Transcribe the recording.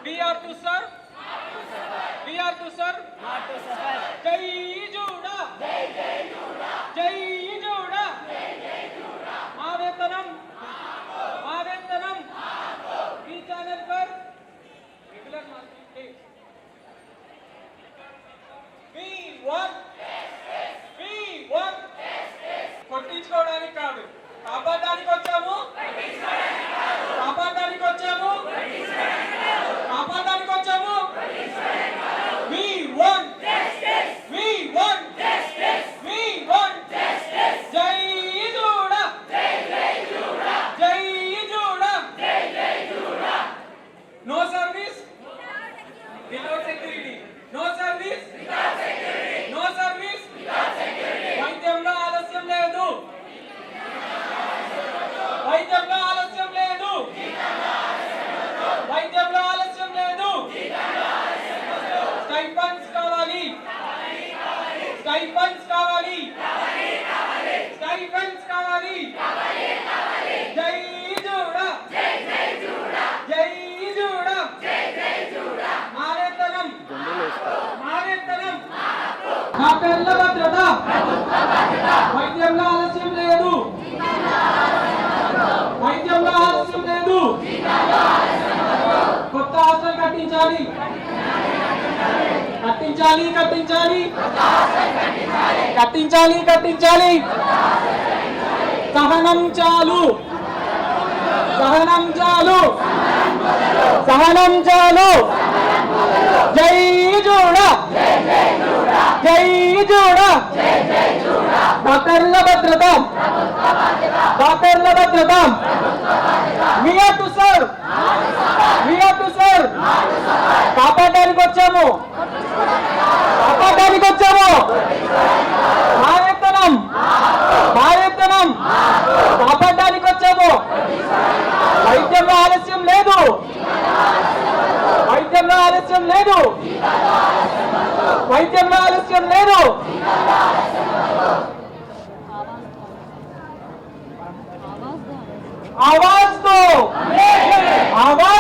We are to serve. We are to serve. not to suffer. Jai Juda. Jai Juda. Mavetanam. ఈ channel पर regular marketing we want కొట్టించుకోవడానికి కాదు, కాపాడడానికి వచ్చాము. కాపాడడానికి వచ్చాము. కాపాడడానికి వచ్చాము. we want we want we want జై జూడా. జై JUDA. No service without security. No service without security. No service without security. వైద్యంలో ఆలస్యం లేదు. వైద్యంలో ఆలస్యం లేదు. వైద్యంలో ఆలస్యం లేదు. స్టైపెండ్స్ కావాలి. స్టైపెండ్స్ కావాలి. స్టైపెండ్స్ కావాలి. జై జూడా. జై జూడా. మారేతనం. మారేతనం. డాక్టర్ల భద్రత. వైద్యంలో ఆలస్యం లేదు. వైద్యంలో ఆలస్యం లేదు. కొత్త హాస్టల్ కట్టించాలి. కట్టించాలి. కట్టించాలి. కట్టించాలి. కట్టించాలి. సహనం చాలు. సహనం చాలు. సహనం చాలు. జై జూడా. జై జూడా. డాక్టర్ల భద్రత. డాక్టర్ల భద్రత. We are to serve. We are to serve. కాపాడడానికి వచ్చాము. కాపాడడానికి వచ్చాము. భారతనం. భారతనం. కాపాడడానికి వచ్చాము. వైద్యంలో ఆలస్యం లేదు. వైద్యంలో ఆలస్యం లేదు. వైద్యంలో ఆలస్యం లేదు. आवाज दो. आवाज